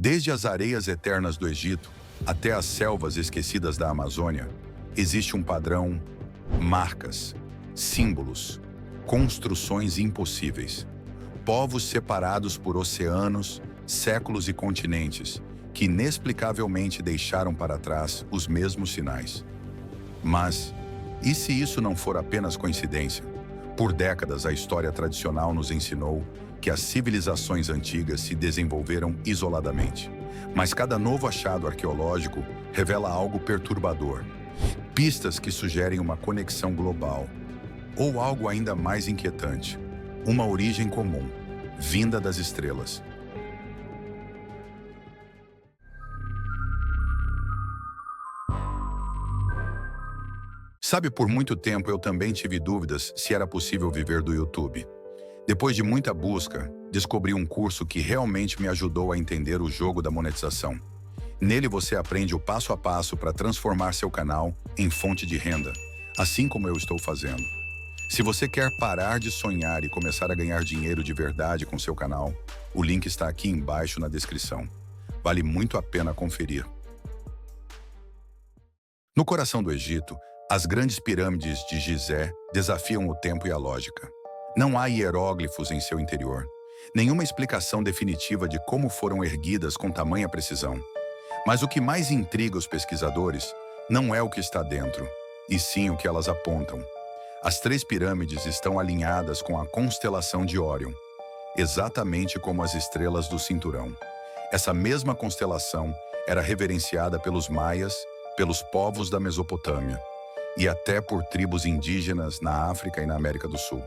Desde as areias eternas do Egito até as selvas esquecidas da Amazônia, existe um padrão: marcas, símbolos, construções impossíveis. Povos separados por oceanos, séculos e continentes, que inexplicavelmente deixaram para trás os mesmos sinais. Mas, e se isso não for apenas coincidência? Por décadas, a história tradicional nos ensinou que as civilizações antigas se desenvolveram isoladamente. Mas cada novo achado arqueológico revela algo perturbador. Pistas que sugerem uma conexão global. Ou algo ainda mais inquietante, uma origem comum, vinda das estrelas. Sabe, por muito tempo eu também tive dúvidas se era possível viver do YouTube. Depois de muita busca, descobri um curso que realmente me ajudou a entender o jogo da monetização. Nele você aprende o passo a passo para transformar seu canal em fonte de renda, assim como eu estou fazendo. Se você quer parar de sonhar e começar a ganhar dinheiro de verdade com seu canal, o link está aqui embaixo na descrição. Vale muito a pena conferir. No coração do Egito, as grandes pirâmides de Gizé desafiam o tempo e a lógica. Não há hieróglifos em seu interior, nenhuma explicação definitiva de como foram erguidas com tamanha precisão. Mas o que mais intriga os pesquisadores não é o que está dentro, e sim o que elas apontam. As 3 pirâmides estão alinhadas com a constelação de Órion, exatamente como as estrelas do cinturão. Essa mesma constelação era reverenciada pelos maias, pelos povos da Mesopotâmia, e até por tribos indígenas na África e na América do Sul.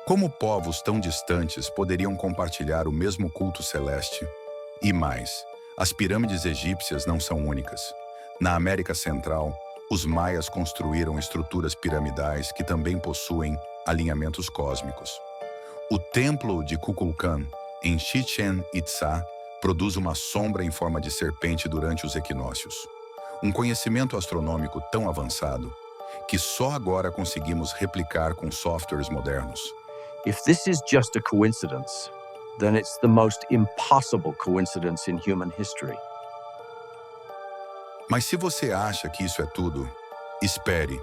Como povos tão distantes poderiam compartilhar o mesmo culto celeste? E mais, as pirâmides egípcias não são únicas. Na América Central, os maias construíram estruturas piramidais que também possuem alinhamentos cósmicos. O templo de Kukulkan, em Chichén Itzá, produz uma sombra em forma de serpente durante os equinócios. Um conhecimento astronômico tão avançado que só agora conseguimos replicar com softwares modernos. If this is just a coincidence, then it's the most impossible coincidence in human history. Mas se você acha que isso é tudo, espere.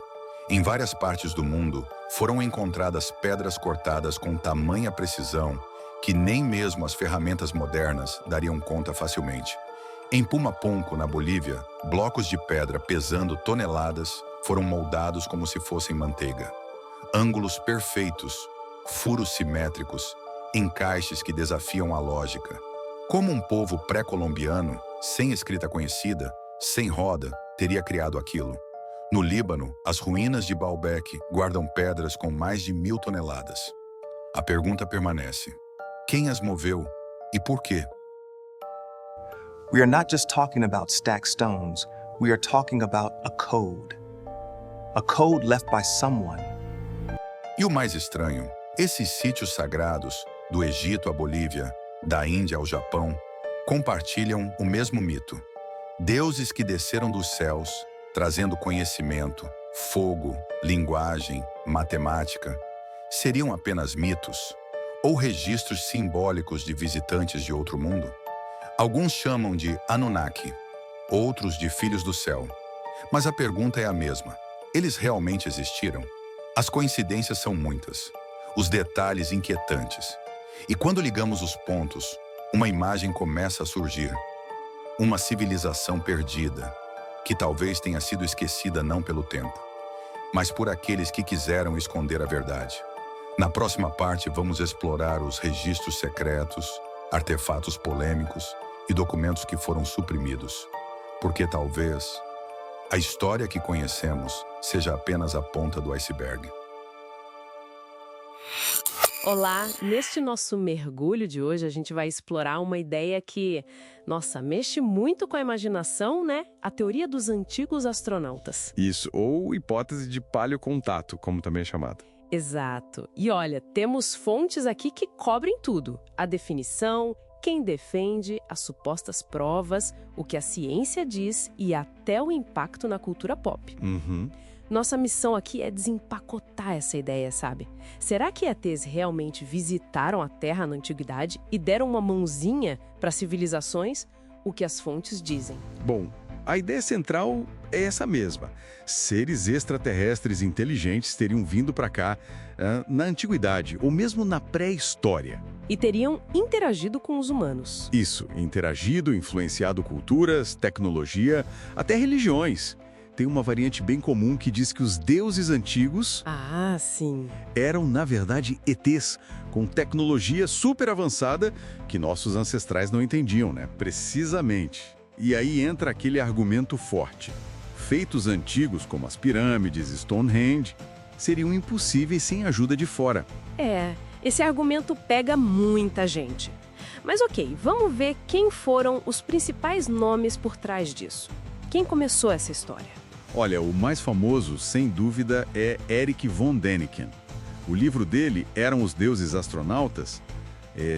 Em várias partes do mundo, foram encontradas pedras cortadas com tamanha precisão que nem mesmo as ferramentas modernas dariam conta facilmente. Em Pumapunco, na Bolívia, blocos de pedra pesando toneladas foram moldados como se fossem manteiga. Ângulos perfeitos, furos simétricos, encaixes que desafiam a lógica. Como um povo pré-colombiano, sem escrita conhecida, sem roda, teria criado aquilo? No Líbano, as ruínas de Baalbek guardam pedras com mais de 1000 toneladas. A pergunta permanece: quem as moveu e por quê? We are not just talking about stacked stones, we are talking about a code. A code left by someone. E o mais estranho, esses sítios sagrados, do Egito à Bolívia, da Índia ao Japão, compartilham o mesmo mito. Deuses que desceram dos céus, trazendo conhecimento, fogo, linguagem, matemática, seriam apenas mitos ou registros simbólicos de visitantes de outro mundo? Alguns chamam de Anunnaki, outros de filhos do céu. Mas a pergunta é a mesma: eles realmente existiram? As coincidências são muitas, os detalhes inquietantes. E quando ligamos os pontos, uma imagem começa a surgir. Uma civilização perdida, que talvez tenha sido esquecida não pelo tempo, mas por aqueles que quiseram esconder a verdade. Na próxima parte, vamos explorar os registros secretos, artefatos polêmicos e documentos que foram suprimidos. Porque talvez a história que conhecemos seja apenas a ponta do iceberg. Olá, neste nosso mergulho de hoje a gente vai explorar uma ideia que, nossa, mexe muito com a imaginação, né? A teoria dos antigos astronautas. Isso, ou hipótese de paleocontato, como também é chamado. Exato. E olha, temos fontes aqui que cobrem tudo. A definição, quem defende, as supostas provas, o que a ciência diz e até o impacto na cultura pop. Nossa missão aqui é desempacotar essa ideia, sabe? Será que ETs realmente visitaram a Terra na antiguidade e deram uma mãozinha para civilizações? o que as fontes dizem. Bom, a ideia central é essa mesma. Seres extraterrestres inteligentes teriam vindo para cá na antiguidade, ou mesmo na pré-história. E teriam interagido com os humanos. Isso, interagido, influenciado culturas, tecnologia, até religiões. Tem uma variante bem comum que diz que os deuses antigos Ah, sim. eram, na verdade, ETs, com tecnologia super avançada que nossos ancestrais não entendiam, né? Precisamente. E aí entra aquele argumento forte. Feitos antigos, como as pirâmides, Stonehenge, seriam impossíveis sem a ajuda de fora. Esse argumento pega muita gente. Mas ok, vamos ver quem foram os principais nomes por trás disso. Quem começou essa história? Olha, o mais famoso, sem dúvida, é Erich von Däniken. O livro dele, Eram os Deuses Astronautas,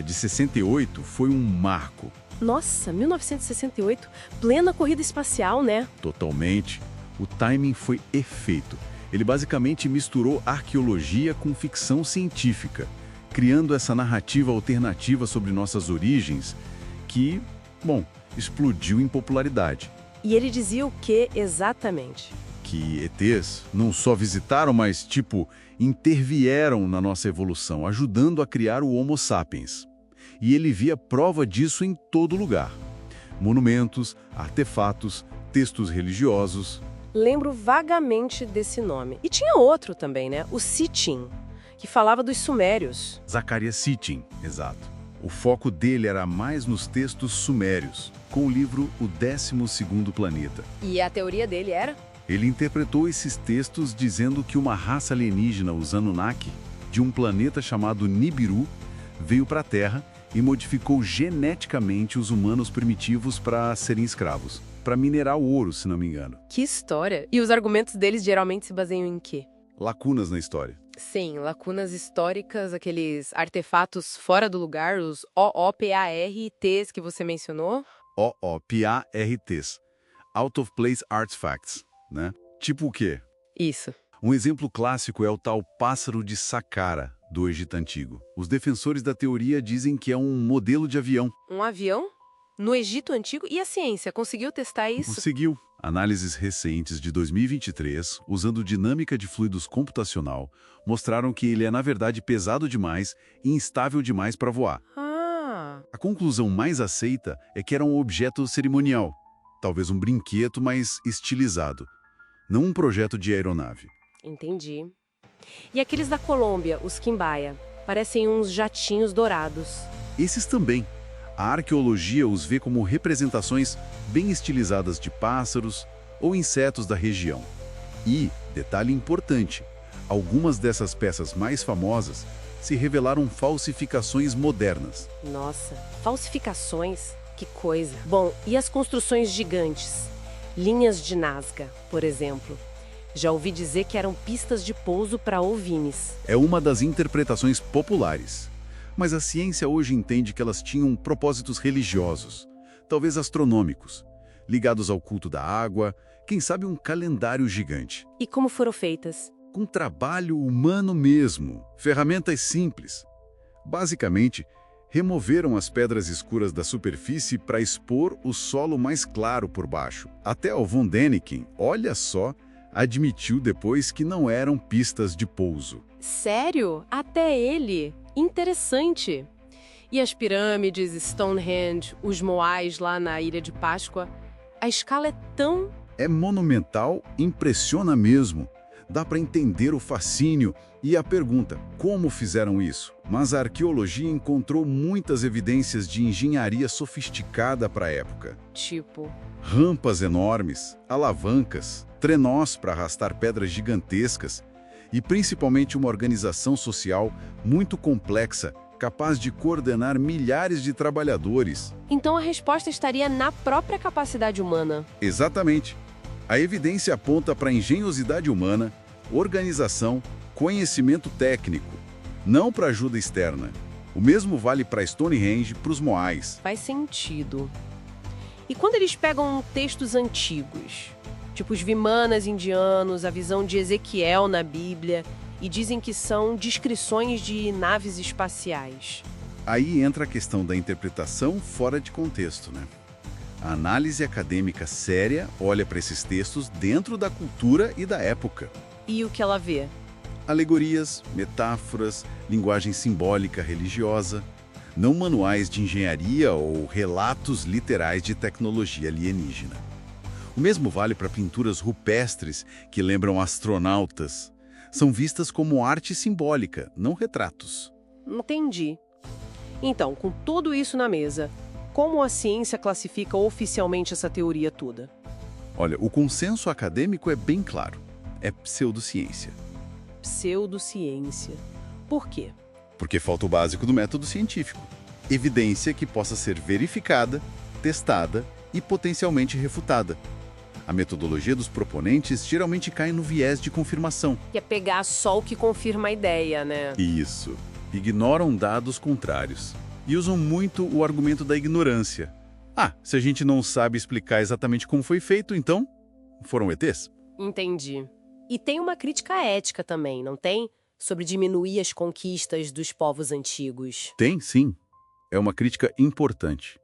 de 68, foi um marco. Nossa, 1968, plena corrida espacial, né? Totalmente. O timing foi perfeito. Ele basicamente misturou arqueologia com ficção científica, criando essa narrativa alternativa sobre nossas origens que, bom, explodiu em popularidade. E ele dizia o que exatamente? Que ETs não só visitaram, mas, intervieram na nossa evolução, ajudando a criar o Homo sapiens. E ele via prova disso em todo lugar. Monumentos, artefatos, textos religiosos. Lembro vagamente desse nome. E tinha outro também, né? O Sitchin, que falava dos sumérios. Zacarias Sitchin, exato. O foco dele era mais nos textos sumérios, com o livro O 12º Planeta. E a teoria dele era? Ele interpretou esses textos dizendo que uma raça alienígena, os Anunnaki, de um planeta chamado Nibiru, veio para a Terra e modificou geneticamente os humanos primitivos para serem escravos, para minerar o ouro, se não me engano. Que história! E os argumentos deles geralmente se baseiam em quê? Lacunas na história. Sim, lacunas históricas, aqueles artefatos fora do lugar, os OOPARTs que você mencionou. OOPARTs. Out of Place Artifacts, né? Tipo o quê? Isso. Um exemplo clássico é o tal pássaro de Saqqara, do Egito Antigo. Os defensores da teoria dizem que é um modelo de avião. Um avião? No Egito Antigo? E a ciência conseguiu testar isso? Conseguiu. Análises recentes de 2023, usando dinâmica de fluidos computacional, mostraram que ele é, na verdade, pesado demais e instável demais para voar. Ah! A conclusão mais aceita é que era um objeto cerimonial, talvez um brinquedo, mas estilizado, não um projeto de aeronave. Entendi. E aqueles da Colômbia, os Quimbaya, parecem uns jatinhos dourados. Esses também. A arqueologia os vê como representações bem estilizadas de pássaros ou insetos da região. E, detalhe importante, algumas dessas peças mais famosas se revelaram falsificações modernas. Nossa, falsificações? Que coisa. Bom, e as construções gigantes? Linhas de Nazca, por exemplo. Já ouvi dizer que eram pistas de pouso para OVNIs. É uma das interpretações populares. Mas a ciência hoje entende que elas tinham propósitos religiosos, talvez astronômicos, ligados ao culto da água, quem sabe um calendário gigante. E como foram feitas? Com trabalho humano mesmo, ferramentas simples. Basicamente, removeram as pedras escuras da superfície para expor o solo mais claro por baixo. Até o von Däniken, olha só, admitiu depois que não eram pistas de pouso. Sério? Até ele? Interessante. E as pirâmides, Stonehenge, os moais lá na Ilha de Páscoa? A escala é tão... É monumental, impressiona mesmo. Dá para entender o fascínio e a pergunta, como fizeram isso? Mas a arqueologia encontrou muitas evidências de engenharia sofisticada para a época. Tipo... Rampas enormes, alavancas, trenós para arrastar pedras gigantescas e principalmente uma organização social muito complexa, capaz de coordenar milhares de trabalhadores. Então a resposta estaria na própria capacidade humana. Exatamente. A evidência aponta para a engenhosidade humana, organização, conhecimento técnico, não para ajuda externa. O mesmo vale para Stonehenge e para os moais. Faz sentido. E quando eles pegam textos antigos, tipo os Vimanas indianos, a visão de Ezequiel na Bíblia, e dizem que são descrições de naves espaciais. Aí entra a questão da interpretação fora de contexto, né? A análise acadêmica séria olha para esses textos dentro da cultura e da época. E o que ela vê? Alegorias, metáforas, linguagem simbólica religiosa, não manuais de engenharia ou relatos literais de tecnologia alienígena. O mesmo vale para pinturas rupestres que lembram astronautas. São vistas como arte simbólica, não retratos. Entendi. Então, com tudo isso na mesa, como a ciência classifica oficialmente essa teoria toda? Olha, o consenso acadêmico é bem claro. É pseudociência. Pseudociência. Por quê? Porque falta o básico do método científico. Evidência que possa ser verificada, testada e potencialmente refutada. A metodologia dos proponentes geralmente cai no viés de confirmação. Que é pegar só o que confirma a ideia, né? Isso. Ignoram dados contrários. E usam muito o argumento da ignorância. Ah, se a gente não sabe explicar exatamente como foi feito, então foram ETs? Entendi. E tem uma crítica ética também, não tem? Sobre diminuir as conquistas dos povos antigos. Tem, sim. É uma crítica importante.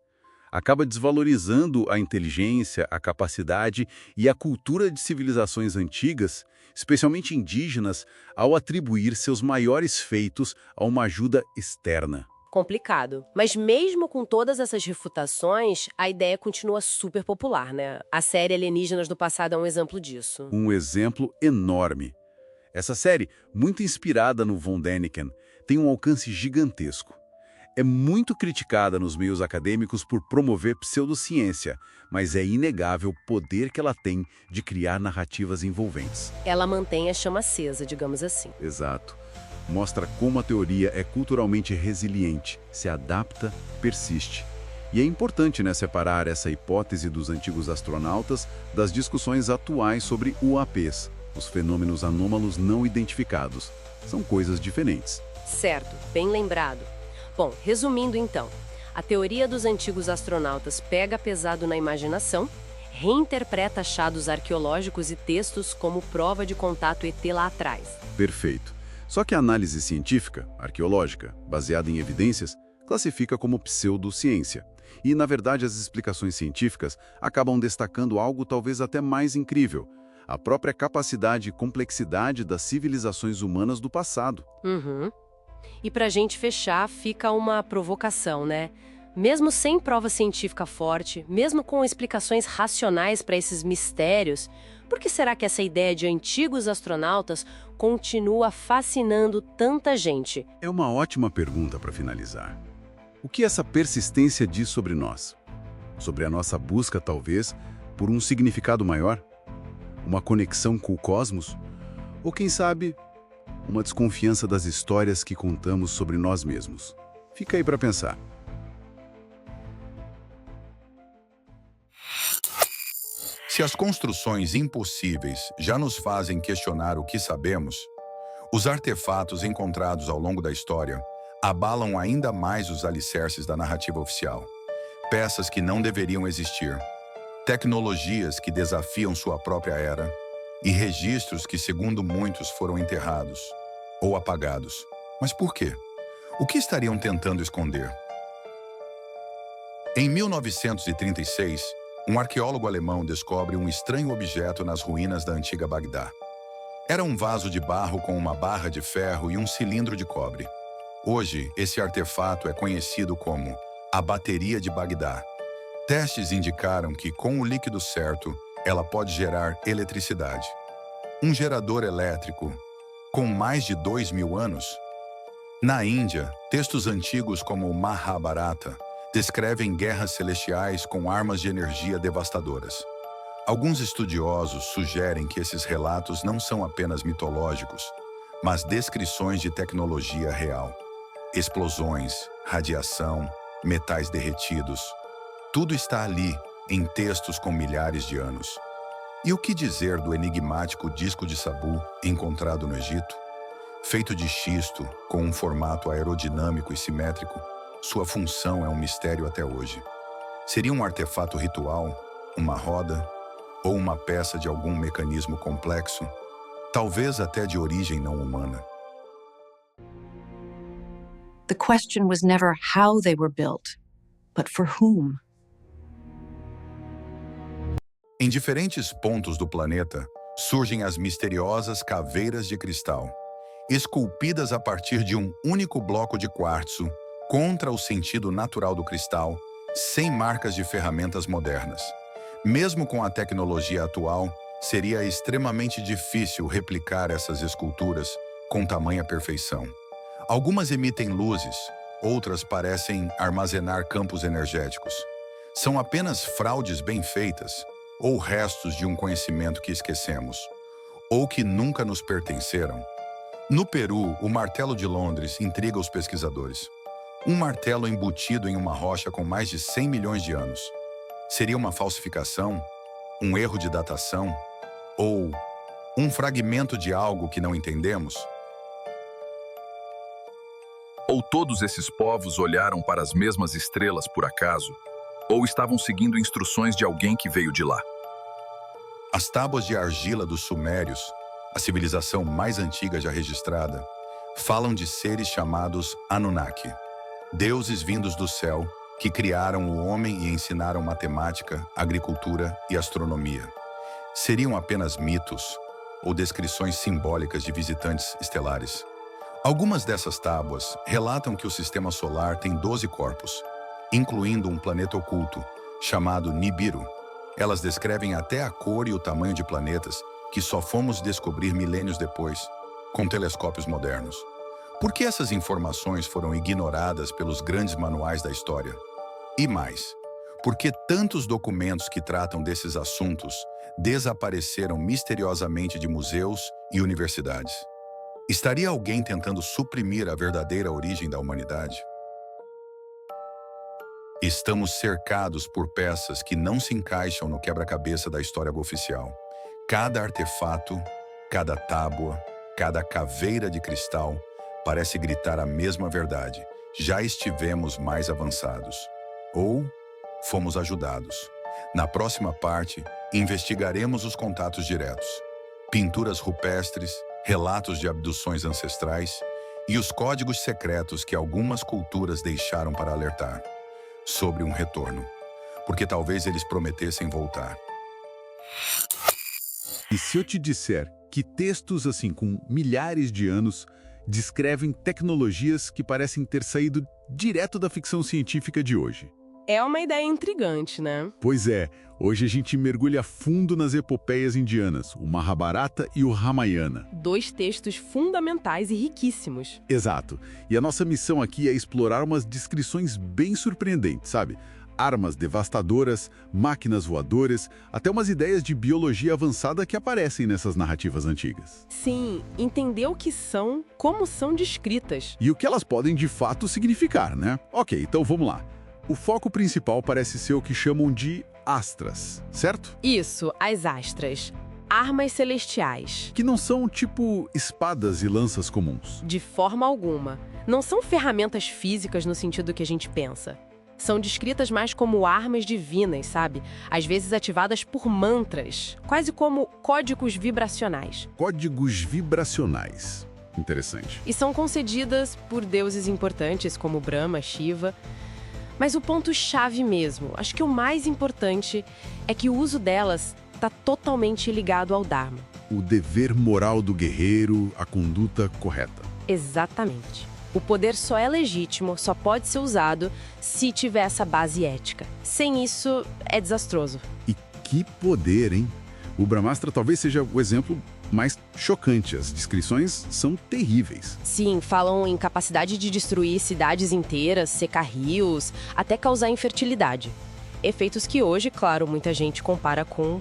Acaba desvalorizando a inteligência, a capacidade e a cultura de civilizações antigas, especialmente indígenas, ao atribuir seus maiores feitos a uma ajuda externa. Complicado. Mas mesmo com todas essas refutações, a ideia continua super popular, né? A série Alienígenas do Passado é um exemplo disso. Um exemplo enorme. Essa série, muito inspirada no Von Däniken, tem um alcance gigantesco. É muito criticada nos meios acadêmicos por promover pseudociência, mas é inegável o poder que ela tem de criar narrativas envolventes. Ela mantém a chama acesa, digamos assim. Exato. Mostra como a teoria é culturalmente resiliente, se adapta, persiste. E é importante, né, separar essa hipótese dos antigos astronautas das discussões atuais sobre UAPs, os fenômenos anômalos não identificados. São coisas diferentes. Certo, bem lembrado. Bom, resumindo então, a teoria dos antigos astronautas pega pesado na imaginação, reinterpreta achados arqueológicos e textos como prova de contato ET lá atrás. Perfeito. Só que a análise científica, arqueológica, baseada em evidências, classifica como pseudociência. E, na verdade, as explicações científicas acabam destacando algo talvez até mais incrível: a própria capacidade e complexidade das civilizações humanas do passado. Uhum. E pra gente fechar, fica uma provocação, né? Mesmo sem prova científica forte, mesmo com explicações racionais para esses mistérios, por que será que essa ideia de antigos astronautas continua fascinando tanta gente? É uma ótima pergunta para finalizar. O que essa persistência diz sobre nós? Sobre a nossa busca, talvez, por um significado maior? Uma conexão com o cosmos? Ou, quem sabe, uma desconfiança das histórias que contamos sobre nós mesmos? Fica aí para pensar. Se as construções impossíveis já nos fazem questionar o que sabemos, os artefatos encontrados ao longo da história abalam ainda mais os alicerces da narrativa oficial. Peças que não deveriam existir, tecnologias que desafiam sua própria era e registros que, segundo muitos, foram enterrados ou apagados. Mas por quê? O que estariam tentando esconder? Em 1936, um arqueólogo alemão descobre um estranho objeto nas ruínas da antiga Bagdá. Era um vaso de barro com uma barra de ferro e um cilindro de cobre. Hoje, esse artefato é conhecido como a bateria de Bagdá. Testes indicaram que, com o líquido certo, ela pode gerar eletricidade. Um gerador elétrico com mais de 2.000 anos? Na Índia, textos antigos como o Mahabharata descrevem guerras celestiais com armas de energia devastadoras. Alguns estudiosos sugerem que esses relatos não são apenas mitológicos, mas descrições de tecnologia real. Explosões, radiação, metais derretidos. Tudo está ali, em textos com milhares de anos. E o que dizer do enigmático disco de Sabu, encontrado no Egito? Feito de xisto, com um formato aerodinâmico e simétrico, sua função é um mistério até hoje. Seria um artefato ritual, uma roda, ou uma peça de algum mecanismo complexo, talvez até de origem não humana? The question was never how they were built, but for whom. Em diferentes pontos do planeta, surgem as misteriosas caveiras de cristal, esculpidas a partir de um único bloco de quartzo, contra o sentido natural do cristal, sem marcas de ferramentas modernas. Mesmo com a tecnologia atual, seria extremamente difícil replicar essas esculturas com tamanha perfeição. Algumas emitem luzes, outras parecem armazenar campos energéticos. São apenas fraudes bem feitas, ou restos de um conhecimento que esquecemos, ou que nunca nos pertenceram. No Peru, o martelo de Londres intriga os pesquisadores. Um martelo embutido em uma rocha com mais de 100 milhões de anos. Seria uma falsificação? Um erro de datação? Ou um fragmento de algo que não entendemos? Ou todos esses povos olharam para as mesmas estrelas por acaso, ou estavam seguindo instruções de alguém que veio de lá. As tábuas de argila dos Sumérios, a civilização mais antiga já registrada, falam de seres chamados Anunnaki, deuses vindos do céu que criaram o homem e ensinaram matemática, agricultura e astronomia. Seriam apenas mitos ou descrições simbólicas de visitantes estelares. Algumas dessas tábuas relatam que o sistema solar tem 12 corpos, incluindo um planeta oculto, chamado Nibiru. Elas descrevem até a cor e o tamanho de planetas que só fomos descobrir milênios depois, com telescópios modernos. Por que essas informações foram ignoradas pelos grandes manuais da história? E mais, por que tantos documentos que tratam desses assuntos desapareceram misteriosamente de museus e universidades? Estaria alguém tentando suprimir a verdadeira origem da humanidade? Estamos cercados por peças que não se encaixam no quebra-cabeça da história oficial. Cada artefato, cada tábua, cada caveira de cristal parece gritar a mesma verdade. Já estivemos mais avançados. Ou fomos ajudados. Na próxima parte, investigaremos os contatos diretos, pinturas rupestres, relatos de abduções ancestrais e os códigos secretos que algumas culturas deixaram para alertar sobre um retorno, porque talvez eles prometessem voltar. E se eu te disser que textos assim com milhares de anos descrevem tecnologias que parecem ter saído direto da ficção científica de hoje? É uma ideia intrigante, né? Pois é, hoje a gente mergulha fundo nas epopeias indianas, o Mahabharata e o Ramayana. 2 textos fundamentais e riquíssimos. Exato. E a nossa missão aqui é explorar umas descrições bem surpreendentes, sabe? Armas devastadoras, máquinas voadoras, até umas ideias de biologia avançada que aparecem nessas narrativas antigas. Sim, entender o que são, como são descritas. E o que elas podem de fato significar, né? Ok, então vamos lá. O foco principal parece ser o que chamam de astras, certo? Isso, as astras. Armas celestiais. Que não são tipo espadas e lanças comuns. De forma alguma. Não são ferramentas físicas no sentido que a gente pensa. São descritas mais como armas divinas, sabe? Às vezes ativadas por mantras, quase como códigos vibracionais. Códigos vibracionais. Interessante. E são concedidas por deuses importantes como Brahma, Shiva. Mas o ponto-chave mesmo, acho que o mais importante, é que o uso delas está totalmente ligado ao Dharma. O dever moral do guerreiro, a conduta correta. Exatamente. O poder só é legítimo, só pode ser usado se tiver essa base ética. Sem isso, é desastroso. E que poder, hein? O Brahmastra talvez seja o exemplo mais chocante. As descrições são terríveis. Sim, falam em capacidade de destruir cidades inteiras, secar rios, até causar infertilidade. Efeitos que hoje, claro, muita gente compara com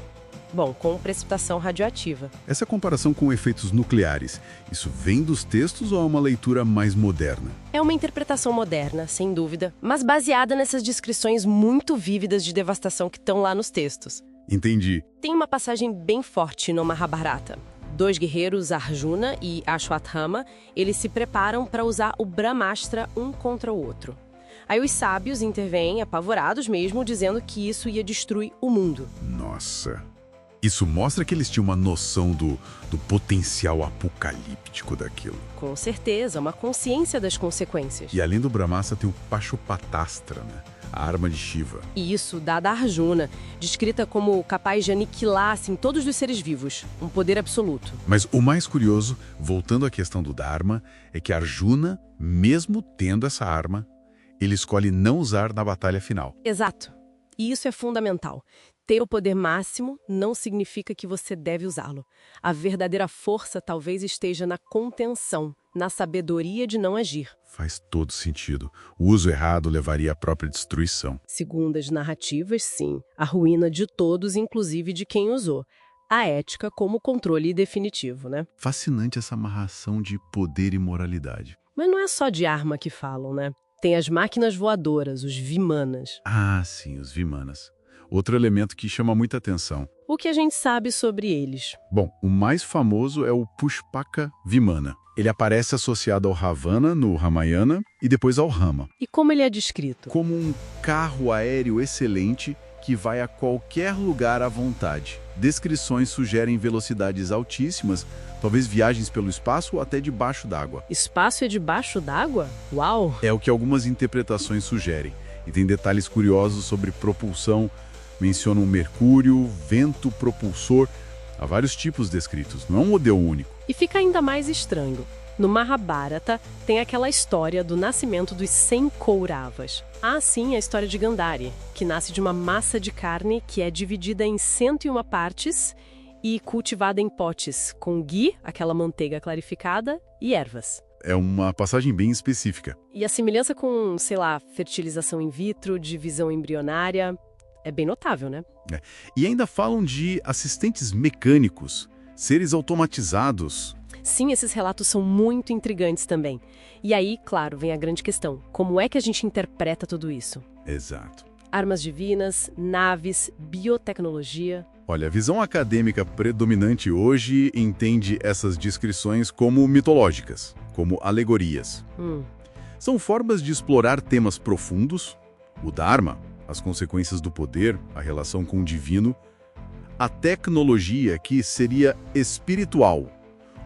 precipitação radioativa. Essa comparação com efeitos nucleares, isso vem dos textos ou é uma leitura mais moderna? É uma interpretação moderna, sem dúvida, mas baseada nessas descrições muito vívidas de devastação que estão lá nos textos. Entendi. Tem uma passagem bem forte no Mahabharata. 2 guerreiros, Arjuna e Ashwatthama, eles se preparam para usar o Brahmastra um contra o outro. Aí os sábios intervêm, apavorados mesmo, dizendo que isso ia destruir o mundo. Nossa. Isso mostra que eles tinham uma noção do potencial apocalíptico daquilo. Com certeza, uma consciência das consequências. E além do Brahmastra tem o Pashupatastra, né? A arma de Shiva. E isso dada a Arjuna, descrita como capaz de aniquilar assim, todos os seres vivos, um poder absoluto. Mas o mais curioso, voltando à questão do Dharma, é que Arjuna, mesmo tendo essa arma, ele escolhe não usar na batalha final. Exato. E isso é fundamental. Ter o poder máximo não significa que você deve usá-lo. A verdadeira força talvez esteja na contenção, na sabedoria de não agir. Faz todo sentido. O uso errado levaria à própria destruição. Segundo as narrativas, sim, a ruína de todos, inclusive de quem usou. A ética como controle definitivo, né? Fascinante essa amarração de poder e moralidade. Mas não é só de arma que falam, né? Tem as máquinas voadoras, os Vimanas. Ah, sim, os Vimanas. Outro elemento que chama muita atenção. O que a gente sabe sobre eles? Bom, o mais famoso é o Pushpaka Vimana. Ele aparece associado ao Ravana, no Ramayana, e depois ao Rama. E como ele é descrito? Como um carro aéreo excelente que vai a qualquer lugar à vontade. Descrições sugerem velocidades altíssimas, talvez viagens pelo espaço ou até debaixo d'água. Espaço é debaixo d'água? Uau! É o que algumas interpretações sugerem. E tem detalhes curiosos sobre propulsão. Mencionam mercúrio, vento propulsor. Há vários tipos descritos, não é um modelo único. E fica ainda mais estranho. No Mahabharata, tem aquela história do nascimento dos 100 Kauravas. Há, sim, a história de Gandhari, que nasce de uma massa de carne que é dividida em 101 partes e cultivada em potes, com ghee, aquela manteiga clarificada, e ervas. É uma passagem bem específica. E a semelhança com, sei lá, fertilização in vitro, divisão embrionária, é bem notável, né? E ainda falam de assistentes mecânicos, seres automatizados. Sim, esses relatos são muito intrigantes também. E aí, claro, vem a grande questão. Como é que a gente interpreta tudo isso? Exato. Armas divinas, naves, biotecnologia. Olha, a visão acadêmica predominante hoje entende essas descrições como mitológicas, como alegorias. São formas de explorar temas profundos, o Dharma, as consequências do poder, a relação com o divino, a tecnologia que seria espiritual,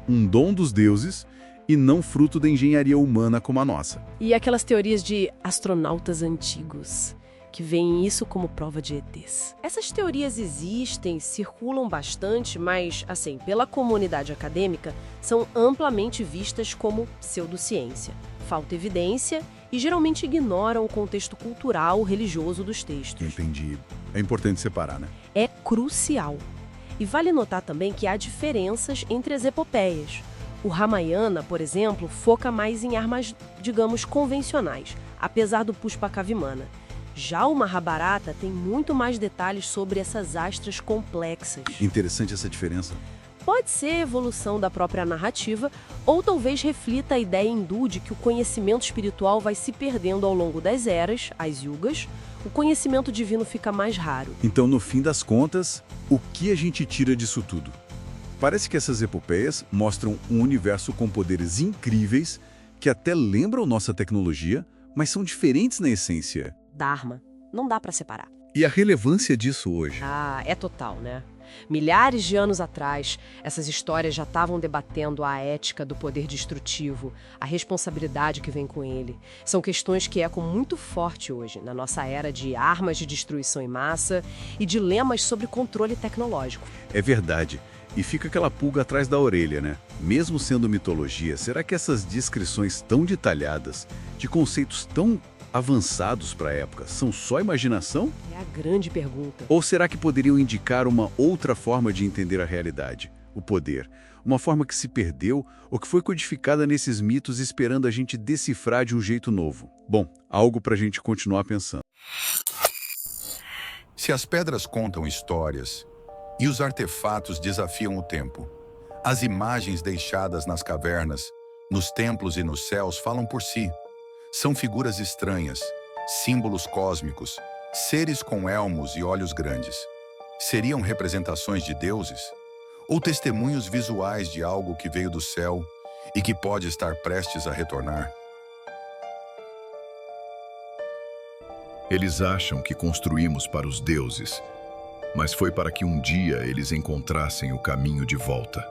um dom dos deuses e não fruto da engenharia humana como a nossa. E aquelas teorias de astronautas antigos, que veem isso como prova de ETs. Essas teorias existem, circulam bastante, mas, assim, pela comunidade acadêmica, são amplamente vistas como pseudociência. Falta evidência e geralmente ignoram o contexto cultural, religioso dos textos. Entendi. É importante separar, né? É crucial. E vale notar também que há diferenças entre as epopeias. O Ramayana, por exemplo, foca mais em armas, digamos, convencionais, apesar do Pushpaka Vimana. Já o Mahabharata tem muito mais detalhes sobre essas astras complexas. Interessante essa diferença. Pode ser evolução da própria narrativa, ou talvez reflita a ideia hindu de que o conhecimento espiritual vai se perdendo ao longo das eras, as yugas, o conhecimento divino fica mais raro. Então, no fim das contas, o que a gente tira disso tudo? Parece que essas epopeias mostram um universo com poderes incríveis que até lembram nossa tecnologia, mas são diferentes na essência. Dharma. Não dá para separar. E a relevância disso hoje? Ah, é total, né? Milhares de anos atrás, essas histórias já estavam debatendo a ética do poder destrutivo, a responsabilidade que vem com ele. São questões que ecoam muito forte hoje, na nossa era de armas de destruição em massa e dilemas sobre controle tecnológico. É verdade. E fica aquela pulga atrás da orelha, né? Mesmo sendo mitologia, será que essas descrições tão detalhadas, de conceitos tão avançados para a época, são só imaginação? É a grande pergunta. Ou será que poderiam indicar uma outra forma de entender a realidade, o poder? Uma forma que se perdeu ou que foi codificada nesses mitos esperando a gente decifrar de um jeito novo? Bom, algo para a gente continuar pensando. Se as pedras contam histórias e os artefatos desafiam o tempo, as imagens deixadas nas cavernas, nos templos e nos céus falam por si. São figuras estranhas, símbolos cósmicos, seres com elmos e olhos grandes. Seriam representações de deuses? Ou testemunhos visuais de algo que veio do céu e que pode estar prestes a retornar? Eles acham que construímos para os deuses, mas foi para que um dia eles encontrassem o caminho de volta.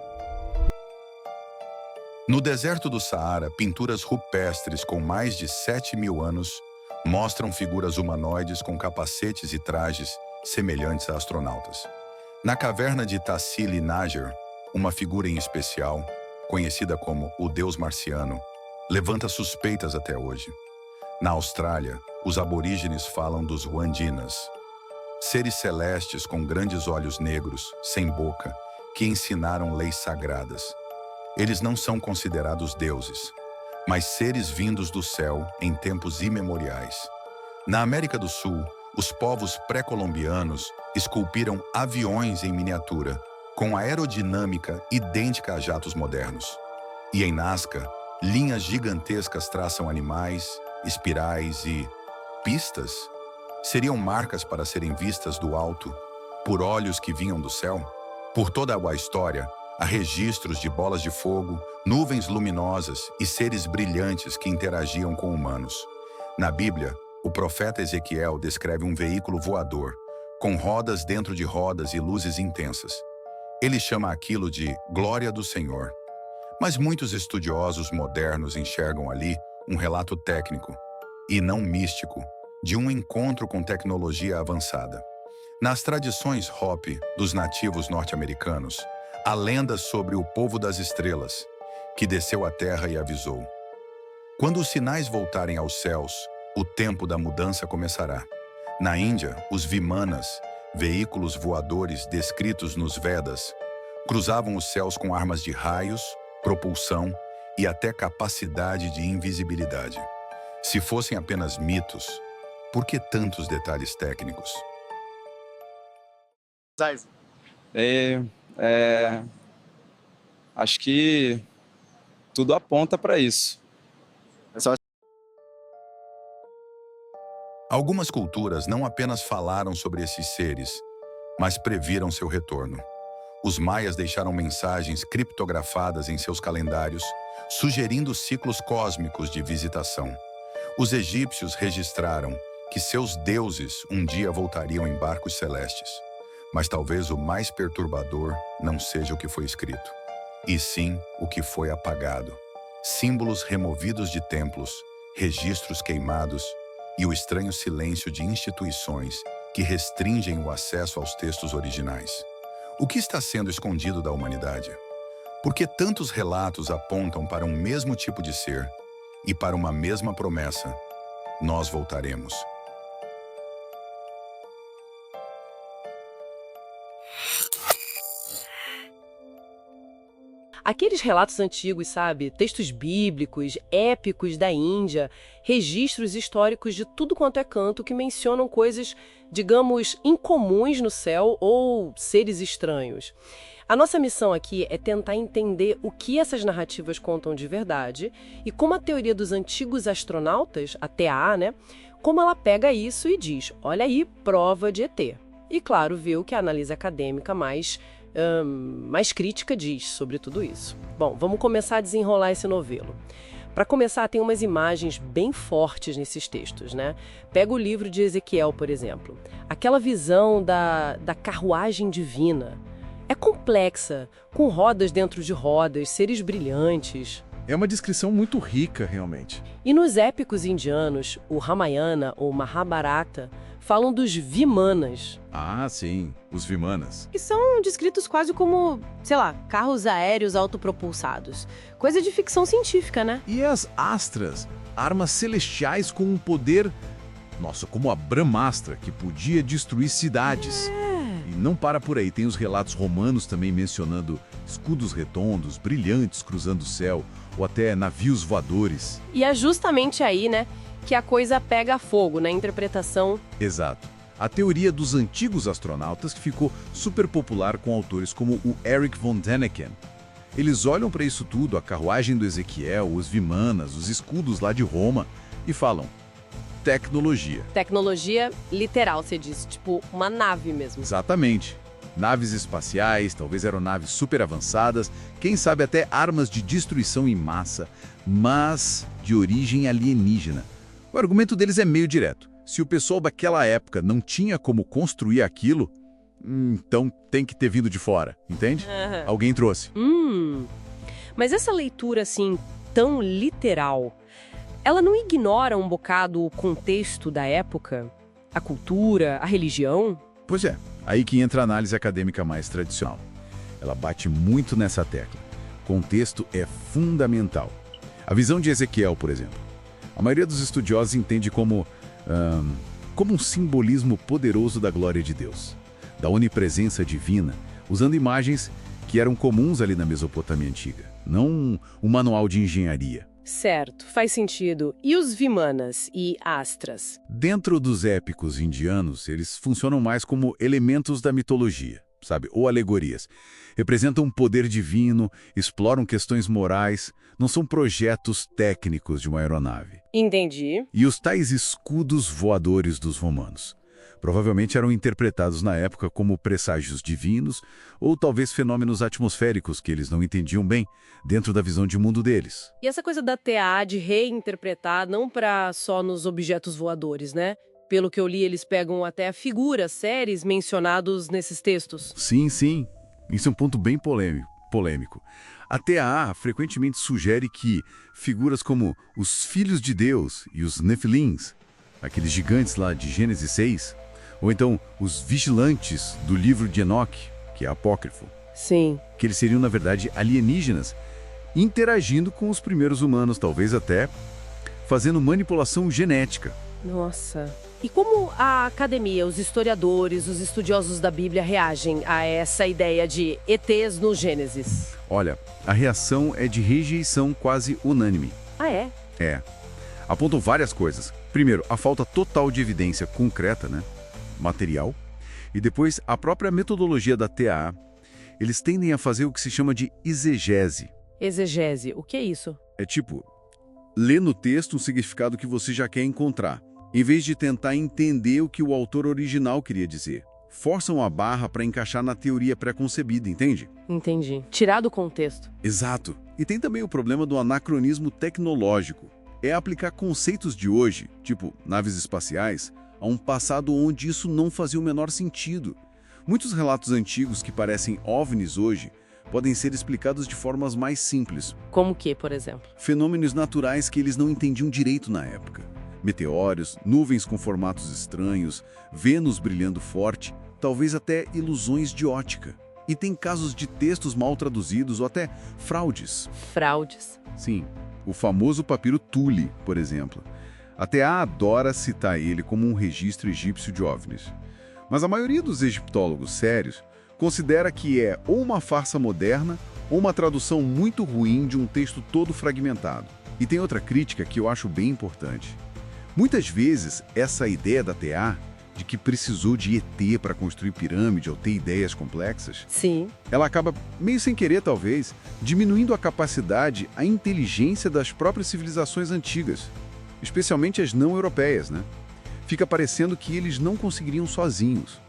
No deserto do Saara, pinturas rupestres com mais de 7.000 anos mostram figuras humanoides com capacetes e trajes semelhantes a astronautas. Na caverna de Tassili Nager, uma figura em especial, conhecida como o Deus Marciano, levanta suspeitas até hoje. Na Austrália, os aborígenes falam dos Wandinas, seres celestes com grandes olhos negros, sem boca, que ensinaram leis sagradas. Eles não são considerados deuses, mas seres vindos do céu em tempos imemoriais. Na América do Sul, os povos pré-colombianos esculpiram aviões em miniatura, com aerodinâmica idêntica a jatos modernos. E em Nazca, linhas gigantescas traçam animais, espirais e pistas? Seriam marcas para serem vistas do alto, por olhos que vinham do céu? Por toda a história, há registros de bolas de fogo, nuvens luminosas e seres brilhantes que interagiam com humanos. Na Bíblia, o profeta Ezequiel descreve um veículo voador, com rodas dentro de rodas e luzes intensas. Ele chama aquilo de glória do Senhor. Mas muitos estudiosos modernos enxergam ali um relato técnico, e não místico, de um encontro com tecnologia avançada. Nas tradições Hopi dos nativos norte-americanos, há lendas sobre o povo das estrelas, que desceu à terra e avisou: quando os sinais voltarem aos céus, o tempo da mudança começará. Na Índia, os Vimanas, veículos voadores descritos nos Vedas, cruzavam os céus com armas de raios, propulsão e até capacidade de invisibilidade. Se fossem apenas mitos, por que tantos detalhes técnicos? Acho que tudo aponta para isso. Algumas culturas não apenas falaram sobre esses seres, mas previram seu retorno. Os maias deixaram mensagens criptografadas em seus calendários, sugerindo ciclos cósmicos de visitação. Os egípcios registraram que seus deuses um dia voltariam em barcos celestes. Mas talvez o mais perturbador não seja o que foi escrito, e sim o que foi apagado. Símbolos removidos de templos, registros queimados e o estranho silêncio de instituições que restringem o acesso aos textos originais. O que está sendo escondido da humanidade? Por que tantos relatos apontam para um mesmo tipo de ser e para uma mesma promessa? Nós voltaremos. Aqueles relatos antigos, sabe? Textos bíblicos, épicos da Índia, registros históricos de tudo quanto é canto que mencionam coisas, digamos, incomuns no céu ou seres estranhos. A nossa missão aqui é tentar entender o que essas narrativas contam de verdade e como a teoria dos antigos astronautas, a TA, né? Como ela pega isso e diz, olha aí, prova de ET. E claro, ver o que a análise acadêmica mais crítica diz sobre tudo isso. Bom, vamos começar a desenrolar esse novelo. Para começar, tem umas imagens bem fortes nesses textos, né? Pega o livro de Ezequiel, por exemplo. Aquela visão da carruagem divina. É complexa, com rodas dentro de rodas, seres brilhantes. É uma descrição muito rica, realmente. E nos épicos indianos, o Ramayana ou Mahabharata, falam dos Vimanas. Ah, sim, os Vimanas. Que são descritos quase como, sei lá, carros aéreos autopropulsados. Coisa de ficção científica, né? E as Astras, armas celestiais com um poder, nossa, como a Brahmastra, que podia destruir cidades. E não para por aí, tem os relatos romanos também mencionando escudos retondos, brilhantes cruzando o céu, ou até navios voadores. E é justamente aí, né, que a coisa pega fogo na interpretação. Exato. A teoria dos antigos astronautas que ficou super popular com autores como o Erich von Däniken. Eles olham para isso tudo, a carruagem do Ezequiel, os Vimanas, os escudos lá de Roma, e falam: tecnologia. Tecnologia literal, você disse, tipo uma nave mesmo. Exatamente. Naves espaciais, talvez aeronaves super avançadas, quem sabe até armas de destruição em massa, mas de origem alienígena. O argumento deles é meio direto. Se o pessoal daquela época não tinha como construir aquilo, Então tem que ter vindo de fora, entende? Aham. Alguém trouxe. Mas essa leitura, assim, tão literal, ela não ignora um bocado o contexto da época? A cultura, a religião? Pois é, aí que entra a análise acadêmica mais tradicional. Ela bate muito nessa tecla. Contexto é fundamental. A visão de Ezequiel, por exemplo. A maioria dos estudiosos entende como um simbolismo poderoso da glória de Deus, da onipresença divina, usando imagens que eram comuns ali na Mesopotâmia antiga, não um manual de engenharia. Certo, faz sentido. E os Vimanas e Astras? Dentro dos épicos indianos, eles funcionam mais como elementos da mitologia, sabe? Ou alegorias. Representam um poder divino, exploram questões morais, não são projetos técnicos de uma aeronave. Entendi. E os tais escudos voadores dos romanos? Provavelmente eram interpretados na época como presságios divinos ou talvez fenômenos atmosféricos que eles não entendiam bem dentro da visão de mundo deles. E essa coisa da TA de reinterpretar não para só nos objetos voadores, né? Pelo que eu li, eles pegam até figuras, séries mencionados nesses textos. Sim, sim. Isso é um ponto bem polêmico. A TAA frequentemente sugere que figuras como os filhos de Deus e os Nefilins, aqueles gigantes lá de Gênesis 6, ou então os vigilantes do livro de Enoque, que é apócrifo, Sim. que eles seriam, na verdade, alienígenas, interagindo com os primeiros humanos, talvez até fazendo manipulação genética. Nossa. E como a academia, os historiadores, os estudiosos da Bíblia reagem a essa ideia de ETs no Gênesis? Olha, a reação é de rejeição quase unânime. Ah, é? É. Apontam várias coisas. Primeiro, a falta total de evidência concreta, né? Material. E depois, a própria metodologia da TAA. Eles tendem a fazer o que se chama de exegese. Exegese, o que é isso? É tipo, ler no texto um significado que você já quer encontrar, em vez de tentar entender o que o autor original queria dizer. Forçam a barra para encaixar na teoria pré-concebida, entende? Entendi. Tirar do contexto. Exato. E tem também o problema do anacronismo tecnológico. É aplicar conceitos de hoje, tipo naves espaciais, a um passado onde isso não fazia o menor sentido. Muitos relatos antigos que parecem OVNIs hoje podem ser explicados de formas mais simples. Como que, por exemplo? Fenômenos naturais que eles não entendiam direito na época. Meteoros, nuvens com formatos estranhos, Vênus brilhando forte, talvez até ilusões de ótica. E tem casos de textos mal traduzidos ou até fraudes. Fraudes. Sim, o famoso papiro Tule, por exemplo. A TA adora citar ele como um registro egípcio de OVNIs. Mas a maioria dos egiptólogos sérios considera que é ou uma farsa moderna ou uma tradução muito ruim de um texto todo fragmentado. E tem outra crítica que eu acho bem importante. Muitas vezes, essa ideia da TA, de que precisou de ET para construir pirâmide ou ter ideias complexas, Sim. ela acaba, meio sem querer talvez, diminuindo a capacidade, a inteligência das próprias civilizações antigas, especialmente as não europeias, né? Fica parecendo que eles não conseguiriam sozinhos.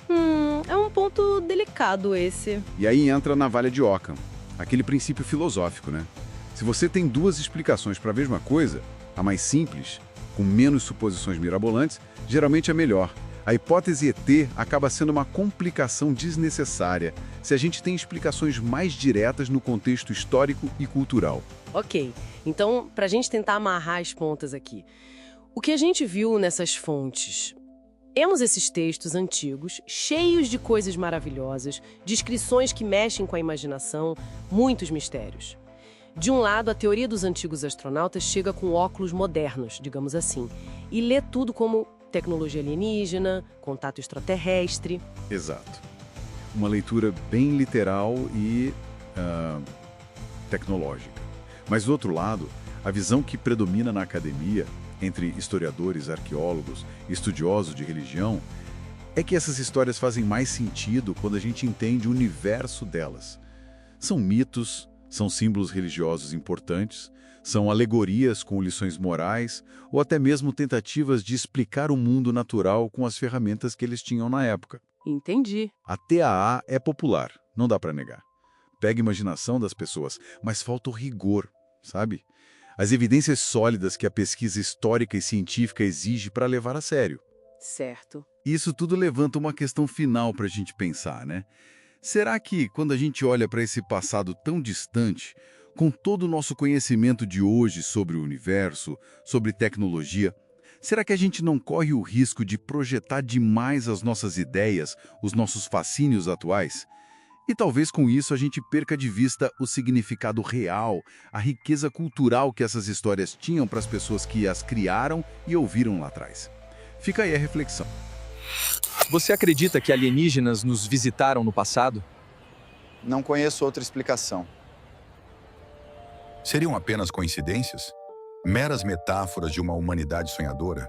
É um ponto delicado esse. E aí entra a navalha de Ockham, aquele princípio filosófico, né? Se você tem duas explicações para a mesma coisa, a mais simples, com menos suposições mirabolantes, geralmente é melhor. A hipótese ET acaba sendo uma complicação desnecessária se a gente tem explicações mais diretas no contexto histórico e cultural. Ok. Então, para a gente tentar amarrar as pontas aqui, o que a gente viu nessas fontes? Temos esses textos antigos, cheios de coisas maravilhosas, descrições que mexem com a imaginação, muitos mistérios. De um lado, a teoria dos antigos astronautas chega com óculos modernos, digamos assim, e lê tudo como tecnologia alienígena, contato extraterrestre. Exato. Uma leitura bem literal e tecnológica. Mas do outro lado, a visão que predomina na academia, entre historiadores, arqueólogos e estudiosos de religião, é que essas histórias fazem mais sentido quando a gente entende o universo delas. São mitos, são símbolos religiosos importantes, são alegorias com lições morais ou até mesmo tentativas de explicar o mundo natural com as ferramentas que eles tinham na época. Entendi. A TAA é popular, não dá para negar. Pega a imaginação das pessoas, mas falta o rigor, sabe? As evidências sólidas que a pesquisa histórica e científica exige para levar a sério. Certo. Isso tudo levanta uma questão final para a gente pensar, né? Será que, quando a gente olha para esse passado tão distante, com todo o nosso conhecimento de hoje sobre o universo, sobre tecnologia, será que a gente não corre o risco de projetar demais as nossas ideias, os nossos fascínios atuais? E talvez com isso a gente perca de vista o significado real, a riqueza cultural que essas histórias tinham para as pessoas que as criaram e ouviram lá atrás. Fica aí a reflexão. Você acredita que alienígenas nos visitaram no passado? Não conheço outra explicação. Seriam apenas coincidências? Meras metáforas de uma humanidade sonhadora?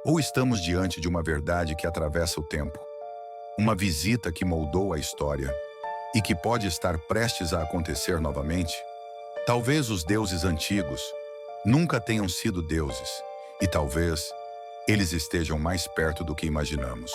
Ou estamos diante de uma verdade que atravessa o tempo? Uma visita que moldou a história e que pode estar prestes a acontecer novamente? Talvez os deuses antigos nunca tenham sido deuses e talvez eles estejam mais perto do que imaginamos.